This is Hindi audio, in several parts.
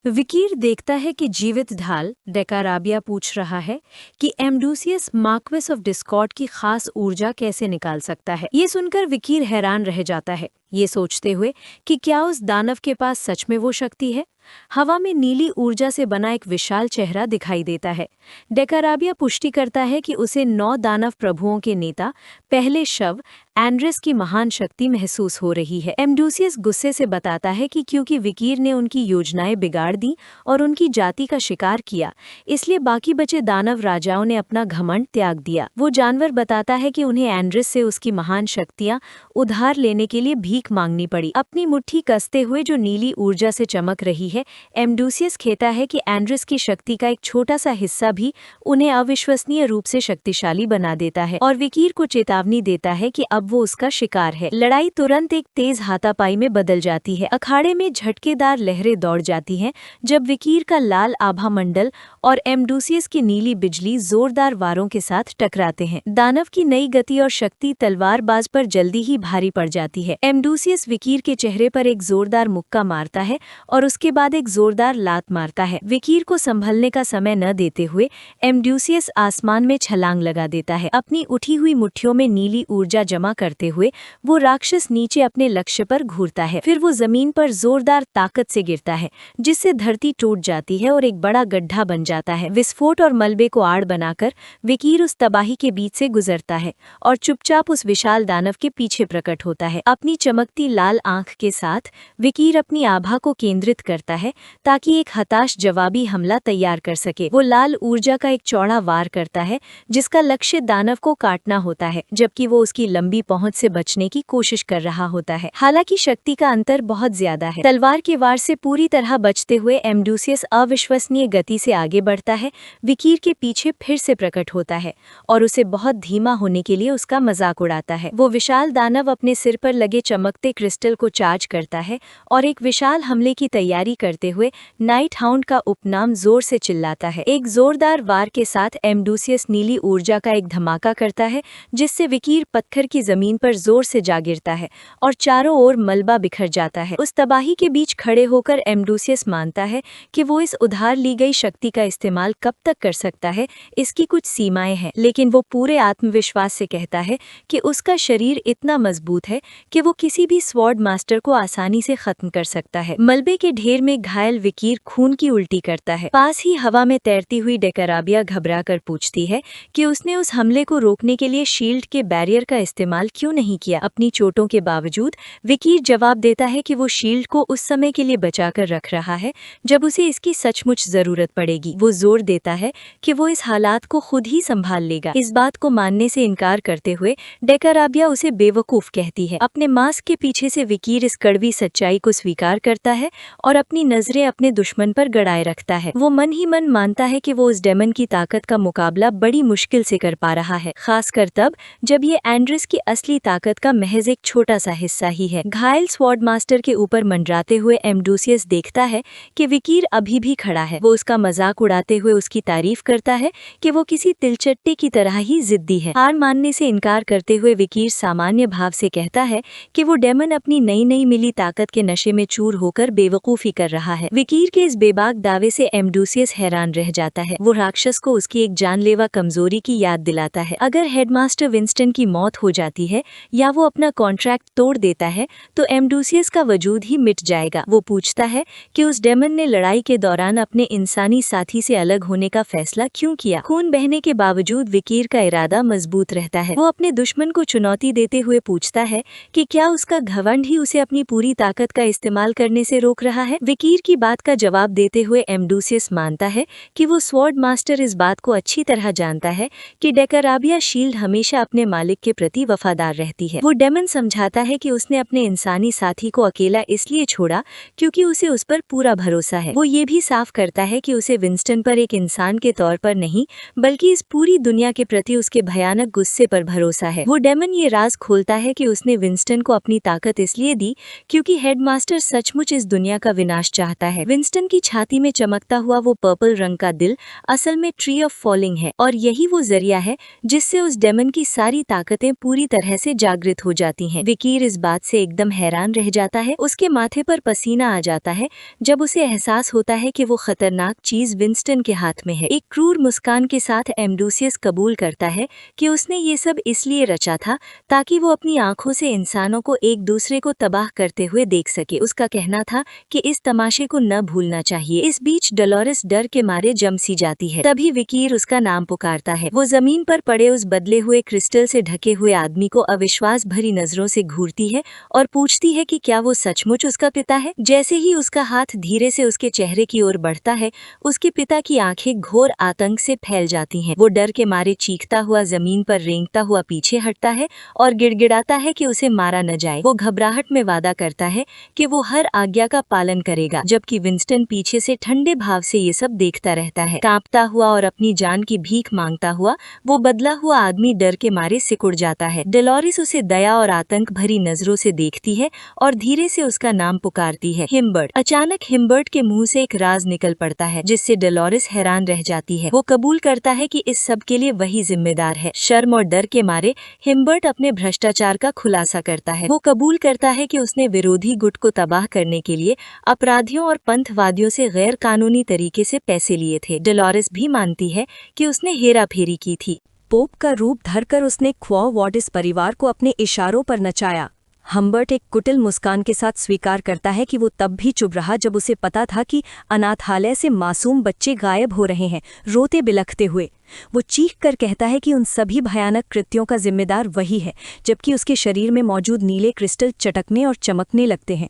विकीर देखता है कि जीवित ढाल डेकाराबिया पूछ रहा है कि एम्डूसियस मार्क्वेस ऑफ डिस्कॉर्ड की खास ऊर्जा कैसे निकाल सकता है। ये सुनकर विकीर हैरान रह जाता है, ये सोचते हुए कि क्या उस दानव के पास सच में वो शक्ति है। हवा में नीली ऊर्जा से बना एक विशाल चेहरा दिखाई देता है। डेकाराबिया पुष्टि करता है कि उसे 9 दानव प्रभुओं के नेता पहले शव एंड्रेस की महान शक्ति महसूस हो रही है। एम्डूसियस गुस्से से बताता है कि क्योंकि विकीर ने उनकी योजनाएं बिगाड़ दी और उनकी जाति का शिकार किया, इसलिए बाकी बचे दानव राजाओं ने अपना घमंड त्याग दिया। वो जानवर बताता है कि उन्हें एंड्रेस से उसकी महान शक्तियां उधार लेने के लिए भीख मांगनी पड़ी। अपनी मुट्ठी कसते हुए जो नीली ऊर्जा से चमक रही है, एम्डूसियस कहता है कि एंड्रेस की शक्ति का एक छोटा सा हिस्सा भी उन्हें अविश्वसनीय रूप से शक्तिशाली बना देता है और विकीर को चेतावनी देता है कि अब वो उसका शिकार है। लड़ाई तुरंत एक तेज हाथापाई में बदल जाती है। अखाड़े में झटकेदार लहरें दौड़ जाती हैं जब विकीर का लाल आभा मंडल और एम्डूसियस की नीली बिजली जोरदार वारों के साथ टकराते हैं। दानव की नई गति और शक्ति तलवारबाज पर जल्दी ही भारी पड़ जाती है। एम्डूसियस विकीर के चेहरे पर एक जोरदार मुक्का मारता है और उसके बाद एक जोरदार लात मारता है। विकीर को संभलने का समय न देते हुए एम्डूसियस आसमान में छलांग लगा देता है। अपनी उठी हुई मुट्ठियों में नीली ऊर्जा जमा करते हुए वो राक्षस नीचे अपने लक्ष्य पर घूरता है। फिर वो जमीन पर जोरदार ताकत से गिरता है, जिससे धरती टूट जाती है और एक बड़ा गड्ढा बन जाता है। विस्फोट और मलबे को आड़ बनाकर विकीर उस तबाही के बीच से गुजरता है और चुपचाप उस विशाल दानव के पीछे प्रकट होता है। अपनी चमकती लाल आंख के साथ विकीर अपनी आभा को केंद्रित करता है ताकि एक हताश जवाबी हमला तैयार कर सके। वो लाल ऊर्जा का एक चौड़ा वार करता है जिसका लक्ष्य दानव को काटना होता है, जबकि वो उसकी लंबी पहुंच से बचने की कोशिश कर रहा होता है। हालांकि शक्ति का अंतर बहुत ज्यादा है। तलवार के वार से पूरी तरह बचते हुए एम्डूसियस अविश्वसनीय गति से आगे बढ़ता है, विकीर के पीछे फिर से प्रकट होता है और उसे बहुत धीमा होने के लिए उसका मजाक उड़ाता है। वो विशाल दानव अपने सिर पर लगे चमकते क्रिस्टल को चार्ज करता है और एक विशाल हमले की तैयारी करते हुए नाइट हाउंड का उपनाम जोर से चिल्लाता है। एक जोरदार वार के साथ एम्डूसियस नीली ऊर्जा का एक धमाका करता है जिससे विकीर पत्थर की जमीन पर जोर से जा गिरता है और चारों ओर मलबा बिखर जाता है। उस तबाही के बीच खड़े होकर एम्डूसियस मानता है कि वो इस उधार ली गई शक्ति का इस्तेमाल कब तक कर सकता है, इसकी कुछ सीमाएं हैं, लेकिन वो पूरे आत्मविश्वास से कहता है कि उसका शरीर इतना मजबूत है कि वो किसी भी स्वॉर्ड मास्टर को आसानी से खत्म कर सकता है। मलबे के ढेर में घायल विकीर खून की उल्टी करता है। पास ही हवा में तैरती हुई डेकाराबिया घबरा कर पूछती है कि उसने उस हमले को रोकने के लिए शील्ड के बैरियर का इस्तेमाल क्यों नहीं किया। अपनी चोटों के बावजूद विकीर जवाब देता है कि वो शील्ड को उस समय के लिए बचाकर रख रहा है जब उसे इसकी सचमुच जरूरत पड़ेगी। वो जोर देता है कि वो इस हालात को खुद ही संभाल लेगा। इस बात को मानने से इनकार करते हुए डेकाराबिया उसे बेवकूफ कहती है। अपने मास्क के पीछे से विकीर इस कड़वी सच्चाई को स्वीकार करता है और अपनी नजरें अपने दुश्मन पर गड़ाए रखता है। वो मन ही मन मानता है कि वो उस डेमन की ताकत का मुकाबला बड़ी मुश्किल से कर पा रहा है, खासकर तब जब ये एंड्रेस की असली ताकत का महज एक छोटा सा हिस्सा ही है। घायल स्वॉर्ड मास्टर के ऊपर मंडराते हुए एम्डूसियस देखता है कि विकीर अभी भी खड़ा है। वो उसका मजाक उड़ाते हुए उसकी तारीफ करता है कि वो किसी तिलचट्टे की तरह ही जिद्दी है। हार मानने से इनकार करते हुए विकीर सामान्य भाव से कहता है कि वो डेमन अपनी नई नई मिली ताकत के नशे में चूर होकर बेवकूफी कर रहा है। विकीर के इस बेबाक दावे से एम्डूसियस हैरान रह जाता है। वो राक्षस को उसकी एक जानलेवा कमजोरी की याद दिलाता है। अगर हेडमास्टर विंस्टन की मौत हो जाती है या वो अपना कॉन्ट्रैक्ट तोड़ देता है तो एम्डूसियस का वजूद ही मिट जाएगा। वो पूछता है कि उस डेमन ने लड़ाई के दौरान अपने इंसानी साथी से अलग होने का फैसला क्यों किया। खून बहने के बावजूद विकीर का इरादा मजबूत रहता है। वो अपने दुश्मन को चुनौती देते हुए पूछता है कि क्या उसका घमंड ही उसे अपनी पूरी ताकत का इस्तेमाल करने से रोक रहा है। विकीर की बात का जवाब देते हुए एम्डूसियस मानता है कि वो स्वॉर्ड मास्टर इस बात को अच्छी तरह जानता है कि डेकाराबिया शील्ड हमेशा अपने मालिक के प्रति वफादार रहती है। वो डेमन समझाता है कि उसने अपने इंसानी साथी को अकेला इसलिए छोड़ा क्योंकि उसे उस पर पूरा भरोसा है। वो ये भी साफ करता है कि उसे विंस्टन पर एक इंसान के तौर पर नहीं बल्कि इस पूरी दुनिया के प्रति उसके भयानक गुस्से पर भरोसा है। वो डेमन ये राज खोलता है कि उसने विंस्टन को अपनी ताकत इसलिए दी क्योंकि हेडमास्टर सचमुच इस दुनिया का विनाश विनाश चाहता है। विंस्टन की छाती में चमकता हुआ वो पर्पल रंग का दिल असल में ट्री ऑफ फॉलिंग है और यही वो जरिया है जिससे उस डेमन की सारी ताकतें पूरी तरह से जागृत हो जाती हैं। विकीर इस बात से एकदम हैरान रह जाता है। उसके माथे पर पसीना आ जाता है जब उसे एहसास होता है कि वो खतरनाक चीज विंस्टन के हाथ में है। एक क्रूर मुस्कान के साथ एम्ब्रूसियस कबूल करता है कि उसने ये सब इसलिए रचा था ताकि वो अपनी आंखों से इंसानों को एक दूसरे को तबाह करते हुए देख सके। उसका कहना था कि इस तमाशे को न भूलना चाहिए। इस बीच डोलोरेस डर के मारे जम सी जाती है। तभी विकीर उसका नाम पुकारता है। वो जमीन पर पड़े उस बदले हुए क्रिस्टल से ढके हुए आदमी को अविश्वास भरी नजरों से घूरती है और पूछती है कि क्या वो सचमुच उसका पिता है। जैसे ही उसका हाथ धीरे से उसके चेहरे की ओर बढ़ता है, उसके पिता की आंखें घोर आतंक से फैल जाती हैं। वो डर के मारे चीखता हुआ जमीन पर रेंगता हुआ पीछे हटता है और गिड़गिड़ाता है कि उसे मारा न जाए। वो घबराहट में वादा करता है कि वो हर आज्ञा का पालन करेगा, जबकि विंस्टन पीछे से ठंडे भाव से ये सब देखता रहता है। कांपता हुआ और अपनी जान की भीख मांगता हुआ वो बदला हुआ आदमी डर के मारे सिकुड़ जाता है। डोलोरेस उसे दया और आतंक भरी नजरों से देखती है और धीरे से उसका नाम पुकारती है, हिम्बर्ट। अचानक हिम्बर्ट के मुंह से एक राज निकल पड़ता है जिससे डोलोरेस हैरान रह जाती है। वो कबूल करता है कि इस सब के लिए वही जिम्मेदार है। शर्म और डर के मारे हिम्बर्ट अपने भ्रष्टाचार का खुलासा करता है। वो कबूल करता है कि उसने विरोधी गुट को तबाह करने के लिए अपराधियों और पंथवादियों से गैर कानूनी तरीके से पैसे लिए थे। डोलोरेस भी मानती है कि उसने हेराफेरी की थी। पोप का रूप धरकर उसने क्वॉ-वॉटिस परिवार को अपने इशारों पर नचाया। हम्बर्ट एक कुटिल मुस्कान के साथ स्वीकार करता है कि वो तब भी चुप रहा जब उसे पता था कि अनाथालय से मासूम बच्चे गायब हो रहे हैं, रोते बिलखते हुए। वो चीख कर कहता है कि उन सभी भयानक कृत्यों का जिम्मेदार वही है, जबकि उसके शरीर में मौजूद नीले क्रिस्टल चटकने और चमकने लगते हैं।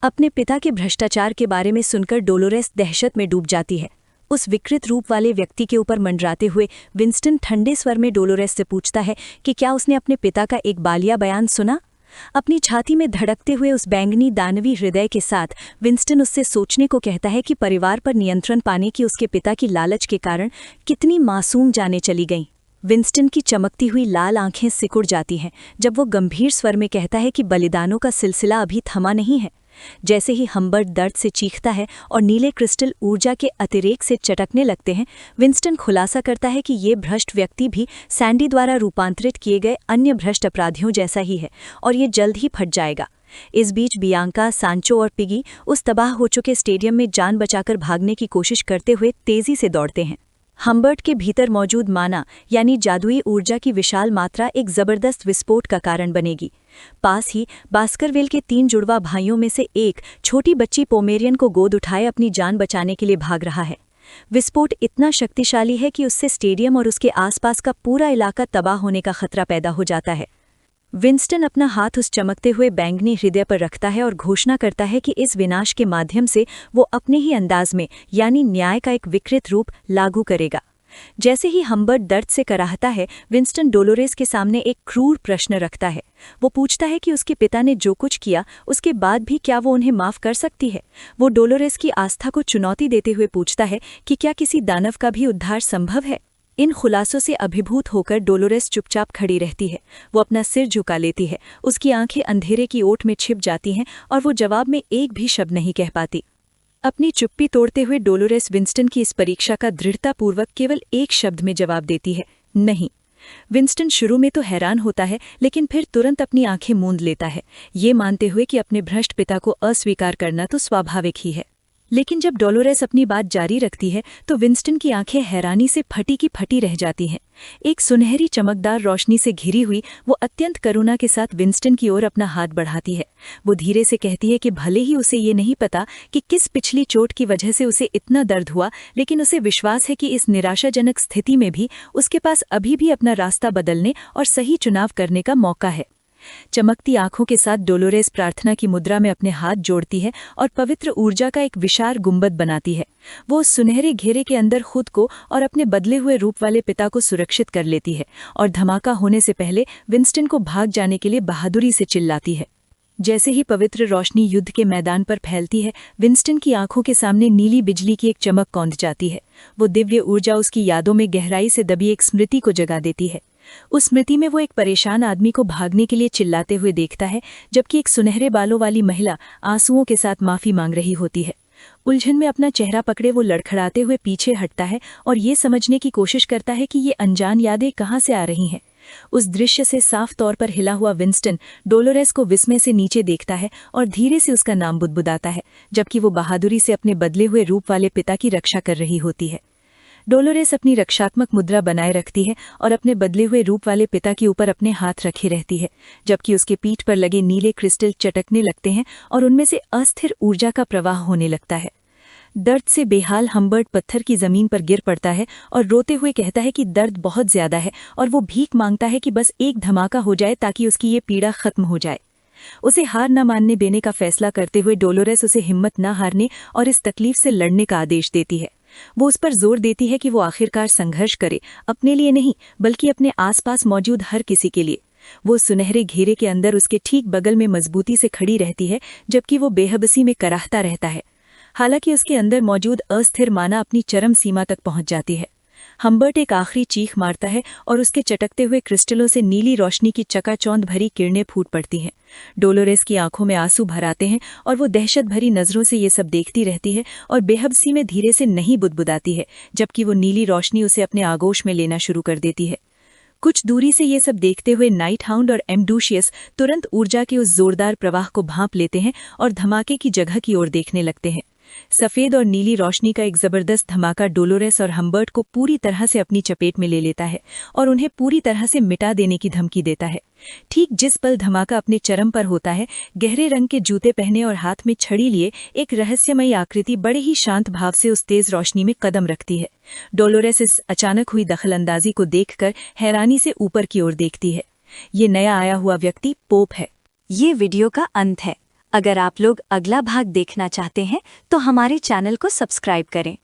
अपने पिता के भ्रष्टाचार के बारे में सुनकर डोलोरेस दहशत में डूब जाती है। उस विकृत रूप वाले व्यक्ति के ऊपर मंडराते हुए विंस्टन ठंडे स्वर में डोलोरेस से पूछता है कि क्या उसने अपने पिता का एक बालिया बयान सुना। अपनी छाती में धड़कते हुए उस बैंगनी दानवी हृदय के साथ विंस्टन उससे सोचने को कहता है कि परिवार पर नियंत्रण पाने की उसके पिता की लालच के कारण कितनी मासूम जानें चली गईं। विंस्टन की चमकती हुई लाल आंखें सिकुड़ जाती हैं जब वो गंभीर स्वर में कहता है कि बलिदानों का सिलसिला अभी थमा नहीं है। जैसे ही हम्बर्ट दर्द से चीखता है और नीले क्रिस्टल ऊर्जा के अतिरेक से चटकने लगते हैं, विंस्टन खुलासा करता है कि ये भ्रष्ट व्यक्ति भी सैंडी द्वारा रूपांतरित किए गए अन्य भ्रष्ट अपराधियों जैसा ही है और ये जल्द ही फट जाएगा। इस बीच बियांका, सांचो और पिगी उस तबाह हो चुके स्टेडियम में जान बचाकर भागने की कोशिश करते हुए तेजी से दौड़ते हैं। हम्बर्ट के भीतर मौजूद माना यानी जादुई ऊर्जा की विशाल मात्रा एक जबरदस्त विस्फोट का कारण बनेगी। पास ही बास्करविल के 3 जुड़वा भाइयों में से एक छोटी बच्ची पोमेरियन को गोद उठाए अपनी जान बचाने के लिए भाग रहा है। विस्फोट इतना शक्तिशाली है कि उससे स्टेडियम और उसके आसपास का पूरा इलाका तबाह होने का खतरा पैदा हो जाता है। विंस्टन अपना हाथ उस चमकते हुए बैंगनी हृदय पर रखता है और घोषणा करता है कि इस विनाश के माध्यम से वो अपने ही अंदाज में यानी न्याय का एक विकृत रूप लागू करेगा। जैसे ही हम्बर्ट दर्द से कराहता है, विंस्टन डोलोरेस के सामने एक क्रूर प्रश्न रखता है। वो पूछता है कि उसके पिता ने जो कुछ किया उसके बाद भी क्या वो उन्हें माफ कर सकती है। वो डोलोरेस की आस्था को चुनौती देते हुए पूछता है कि क्या किसी दानव का भी उद्धार संभव है। इन खुलासों से अभिभूत होकर डोलोरेस चुपचाप खड़ी रहती है। वो अपना सिर झुका लेती है, उसकी आंखें अंधेरे की ओट में छिप जाती हैं और वो जवाब में एक भी शब्द नहीं कह पाती। अपनी चुप्पी तोड़ते हुए डोलोरेस विंस्टन की इस परीक्षा का दृढ़तापूर्वक केवल एक शब्द में जवाब देती है, नहीं। विंस्टन शुरू में तो हैरान होता है, लेकिन फिर तुरंत अपनी आंखें मूंद लेता है, ये मानते हुए कि अपने भ्रष्ट पिता को अस्वीकार करना तो स्वाभाविक ही है। लेकिन जब डोलोरेस अपनी बात जारी रखती है तो विंस्टन की आंखें हैरानी से फटी की फटी रह जाती हैं। एक सुनहरी चमकदार रोशनी से घिरी हुई वो अत्यंत करुणा के साथ विंस्टन की ओर अपना हाथ बढ़ाती है। वो धीरे से कहती है कि भले ही उसे ये नहीं पता कि किस पिछली चोट की वजह से उसे इतना दर्द हुआ, लेकिन उसे विश्वास है कि इस निराशाजनक स्थिति में भी उसके पास अभी भी अपना रास्ता बदलने और सही चुनाव करने का मौका है। चमकती आंखों के साथ डोलोरेस प्रार्थना की मुद्रा में अपने हाथ जोड़ती है और पवित्र ऊर्जा का एक विशाल गुंबद बनाती है। वो उस सुनहरे घेरे के अंदर खुद को और अपने बदले हुए रूप वाले पिता को सुरक्षित कर लेती है और धमाका होने से पहले विंस्टन को भाग जाने के लिए बहादुरी से चिल्लाती है। जैसे ही पवित्र रोशनी युद्ध के मैदान पर फैलती है, विंस्टन की आंखों के सामने नीली बिजली की एक चमक कौंध जाती है। वो दिव्य ऊर्जा उसकी यादों में गहराई से दबी एक स्मृति को जगा देती है। उस स्मृति में वो एक परेशान आदमी को भागने के लिए चिल्लाते हुए देखता है, जबकि एक सुनहरे बालों वाली महिला आंसुओं के साथ माफी मांग रही होती है। उलझन में अपना चेहरा पकड़े वो लड़खड़ाते हुए पीछे हटता है और ये समझने की कोशिश करता है कि ये अनजान यादें कहाँ से आ रही हैं। उस दृश्य से साफ तौर पर हिला हुआ विंस्टन डोलोरेस को विस्मय से नीचे देखता है और धीरे से उसका नाम बुदबुदाता है, जबकि वो बहादुरी से अपने बदले हुए रूप वाले पिता की रक्षा कर रही होती है। डोलोरेस अपनी रक्षात्मक मुद्रा बनाए रखती है और अपने बदले हुए रूप वाले पिता के ऊपर अपने हाथ रखे रहती है, जबकि उसके पीठ पर लगे नीले क्रिस्टल चटकने लगते हैं और उनमें से अस्थिर ऊर्जा का प्रवाह होने लगता है। दर्द से बेहाल हम्बर्ट पत्थर की जमीन पर गिर पड़ता है और रोते हुए कहता है कि दर्द बहुत ज्यादा है और वो भीख मांगता है कि बस एक धमाका हो जाए ताकि उसकी ये पीड़ा खत्म हो जाए। उसे हार न मानने देने का फैसला करते हुए डोलोरेस उसे हिम्मत न हारने और इस तकलीफ से लड़ने का आदेश देती है। वो उस पर जोर देती है कि वो आखिरकार संघर्ष करे, अपने लिए नहीं बल्कि अपने आसपास मौजूद हर किसी के लिए। वो सुनहरे घेरे के अंदर उसके ठीक बगल में मजबूती से खड़ी रहती है, जबकि वो बेहबसी में कराहता रहता है। हालांकि उसके अंदर मौजूद अस्थिर माना अपनी चरम सीमा तक पहुंच जाती है। हम्बर्ट एक आखिरी चीख मारता है और उसके चटकते हुए क्रिस्टलों से नीली रोशनी की चकाचौंध भरी किरणें फूट पड़ती हैं। डोलोरेस की आंखों में आंसू भर आते हैं और वो दहशत भरी नजरों से ये सब देखती रहती है और बेहबसी में धीरे से नहीं बुदबुदाती है, जबकि वो नीली रोशनी उसे अपने आगोश में लेना शुरू कर देती है। कुछ दूरी से ये सब देखते हुए नाइट हाउंड और एम्ब्रूशियस तुरंत ऊर्जा के उस जोरदार प्रवाह को भांप लेते हैं और धमाके की जगह की ओर देखने लगते हैं। सफेद और नीली रोशनी का एक जबरदस्त धमाका डोलोरेस और हम्बर्ट को पूरी तरह से अपनी चपेट में ले लेता है और उन्हें पूरी तरह से मिटा देने की धमकी देता है। ठीक जिस पल धमाका अपने चरम पर होता है, गहरे रंग के जूते पहने और हाथ में छड़ी लिए एक रहस्यमयी आकृति बड़े ही शांत भाव से उस तेज रोशनी में कदम रखती है। डोलोरेस इस अचानक हुई दखलंदाजी को देखकर हैरानी से ऊपर की ओर देखती है। ये नया आया हुआ व्यक्ति पोप है। ये वीडियो का अंत है। अगर आप लोग अगला भाग देखना चाहते हैं तो हमारे चैनल को सब्सक्राइब करें